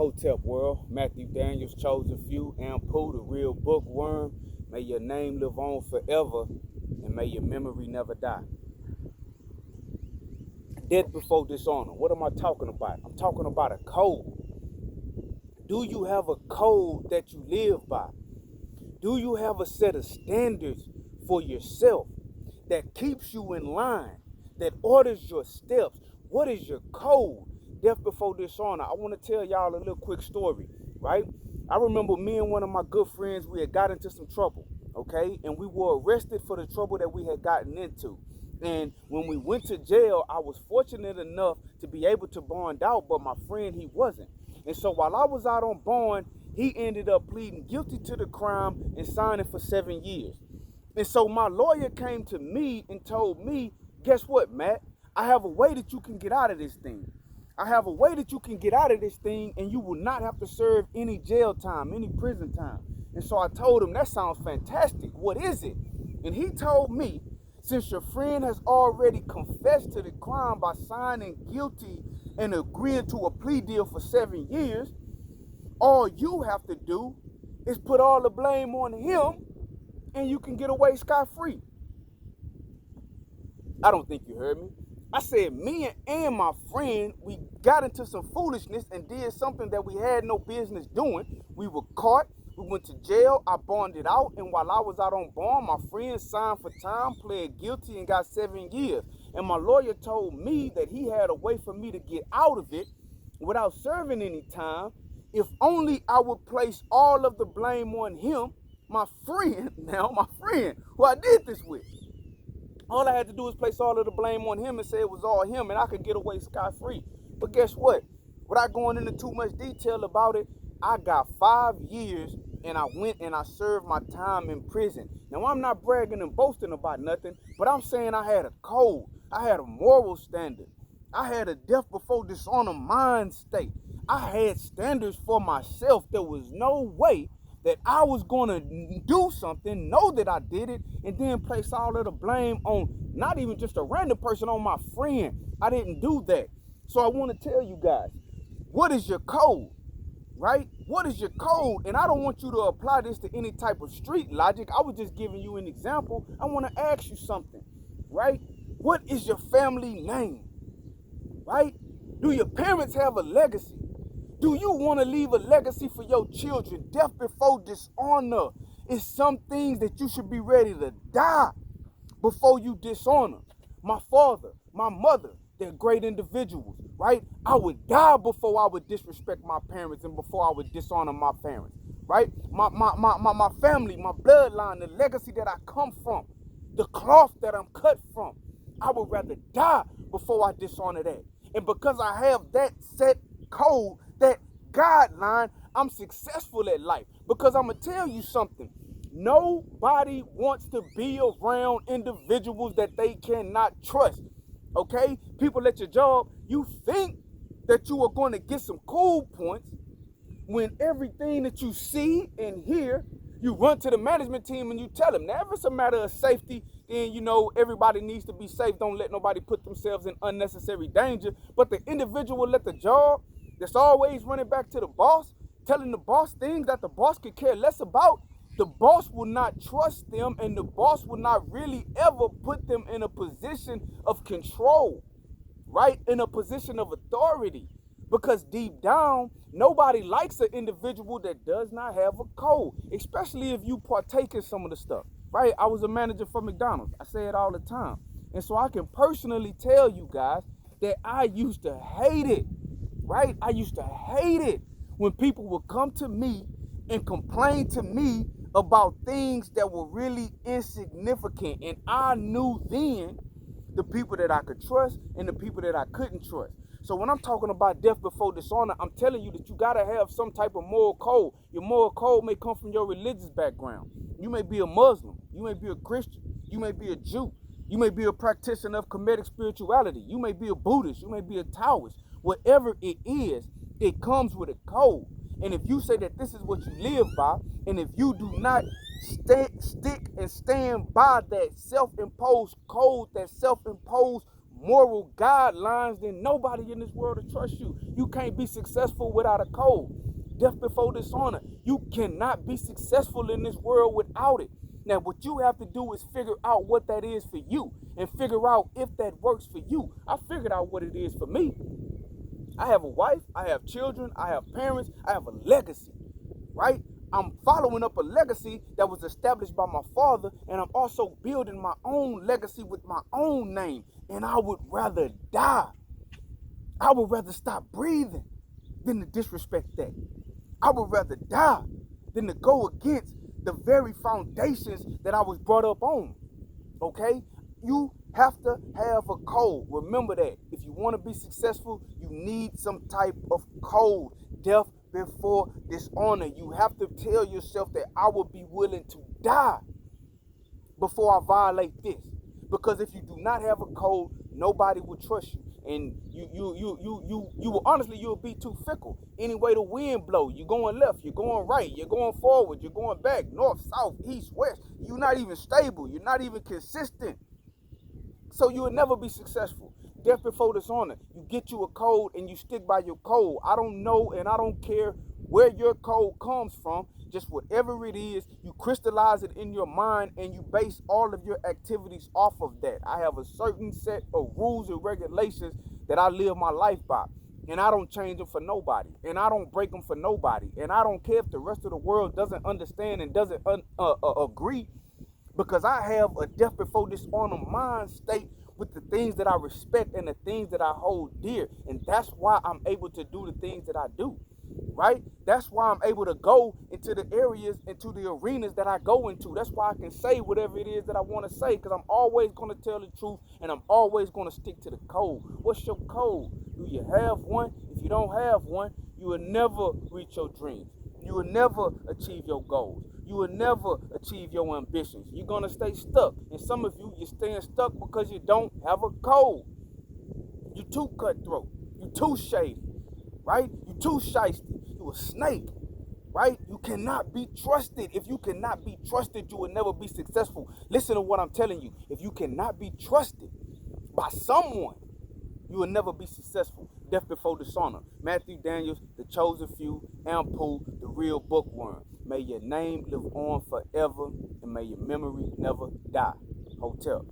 Hotep World, Matthew Daniels, Chosen Few, Ampu, the real bookworm. May your name live on forever, and may your memory never die. Death before dishonor. What am I talking about? I'm talking about a code. Do you have a code that you live by? Do you have a set of standards for yourself that keeps you in line, that orders your steps? What is your code? Death before dishonor. I want to tell y'all a little quick story, right? I remember me and one of my good friends, we had got into some trouble, okay? And we were arrested for the trouble that we had gotten into. And when we went to jail, I was fortunate enough to be able to bond out, but my friend, he wasn't. And so while I was out on bond, he ended up pleading guilty to the crime and signing for 7 years. And so my lawyer came to me and told me, guess what, Matt? I have a way that you can get out of this thing. I have a way that you can get out of this thing, and you will not have to serve any jail time, any prison time. And so I told him, that sounds fantastic. What is it? And he told me, since your friend has already confessed to the crime by signing guilty and agreeing to a plea deal for 7 years, all you have to do is put all the blame on him, and you can get away scot-free. I don't think you heard me. I said me and my friend, we got into some foolishness and did something that we had no business doing. We were caught. We went to jail. I bonded out. And while I was out on bond, my friend signed for time, pled guilty, and got 7 years. And my lawyer told me that he had a way for me to get out of it without serving any time, if only I would place all of the blame on him, my friend, who I did this with. All I had to do was place all of the blame on him and say it was all him, and I could get away scot-free. But guess what? Without going into too much detail about it, I got 5 years, and I went and I served my time in prison. Now, I'm not bragging and boasting about nothing, but I'm saying I had a code. I had a moral standard. I had a death before dishonor mind state. I had standards for myself. There was no way that I was going to do something, know that I did it, and then place all of the blame on not even just a random person, on my friend. I didn't do that. So I want to tell you guys, what is your code, right? What is your code? And I don't want you to apply this to any type of street logic. I was just giving you an example. I want to ask you something, right? What is your family name, right? Do your parents have a legacy? Do you want to leave a legacy for your children? Death before dishonor is some things that you should be ready to die before you dishonor. My father, my mother, they're great individuals, right? I would die before I would disrespect my parents and before I would dishonor my parents, right? My family, my bloodline, the legacy that I come from, the cloth that I'm cut from, I would rather die before I dishonor that. And because I have that set code, that guideline, I'm successful at life. Because I'm going to tell you something. Nobody wants to be around individuals that they cannot trust. Okay? People at your job, you think that you are going to get some cool points when everything that you see and hear, you run to the management team and you tell them. Now, if it's a matter of safety, then, you know, everybody needs to be safe. Don't let nobody put themselves in unnecessary danger. But the individual at the job that's always running back to the boss, telling the boss things that the boss could care less about, the boss will not trust them, and the boss will not really ever put them in a position of control, right? In a position of authority. Because deep down, nobody likes an individual that does not have a code, especially if you partake in some of the stuff, right? I was a manager for McDonald's. I say it all the time. And so I can personally tell you guys that I used to hate it, right? I used to hate it when people would come to me and complain to me about things that were really insignificant. And I knew then the people that I could trust and the people that I couldn't trust. So when I'm talking about death before dishonor, I'm telling you that you got to have some type of moral code. Your moral code may come from your religious background. You may be a Muslim. You may be a Christian. You may be a Jew. You may be a practitioner of Kemetic spirituality. You may be a Buddhist. You may be a Taoist. Whatever it is, it comes with a code. And if you say that this is what you live by, and if you do not stick and stand by that self-imposed code, that self-imposed moral guidelines, then nobody in this world will trust you. You can't be successful without a code. Death before dishonor. You cannot be successful in this world without it. Now, what you have to do is figure out what that is for you and figure out if that works for you. I figured out what it is for me. I have a wife, I have children, I have parents, I have a legacy, right? I'm following up a legacy that was established by my father, and I'm also building my own legacy with my own name. And I would rather die. I would rather stop breathing than to disrespect that. I would rather die than to go against the very foundations that I was brought up on. Okay? You have to have a code. Remember that. If you want to be successful, you need some type of code. Death before dishonor. You have to tell yourself that I will be willing to die before I violate this. Because if you do not have a code, nobody will trust you. And you will honestly, you'll be too fickle. Any way the wind blow, you're going left, you're going right, you're going forward, you're going back, north, south, east, west. You're not even stable. You're not even consistent. So you will never be successful. Death before dishonor. You get you a code and you stick by your code. I don't know and I don't care where your code comes from. Just whatever it is, you crystallize it in your mind and you base all of your activities off of that. I have a certain set of rules and regulations that I live my life by. And I don't change them for nobody. And I don't break them for nobody. And I don't care if the rest of the world doesn't understand and doesn't agree. Because I have a death before dishonor mind state with the things that I respect and the things that I hold dear. And that's why I'm able to do the things that I do, right? That's why I'm able to go into the areas, into the arenas that I go into. That's why I can say whatever it is that I want to say, because I'm always going to tell the truth and I'm always going to stick to the code. What's your code? Do you have one? If you don't have one, you will never reach your dreams. You will never achieve your goals. You will never achieve your ambitions. You're going to stay stuck. And some of you, you're staying stuck because you don't have a code. You're too cutthroat. You're too shady, right? You're too shiesty. You're a snake, right? You cannot be trusted. If you cannot be trusted, you will never be successful. Listen to what I'm telling you. If you cannot be trusted by someone, you will never be successful. Death before dishonor. Matthew Daniels, The Chosen Few, Ampoule, The Real Bookworm. May your name live on forever and may your memory never die. Hotel.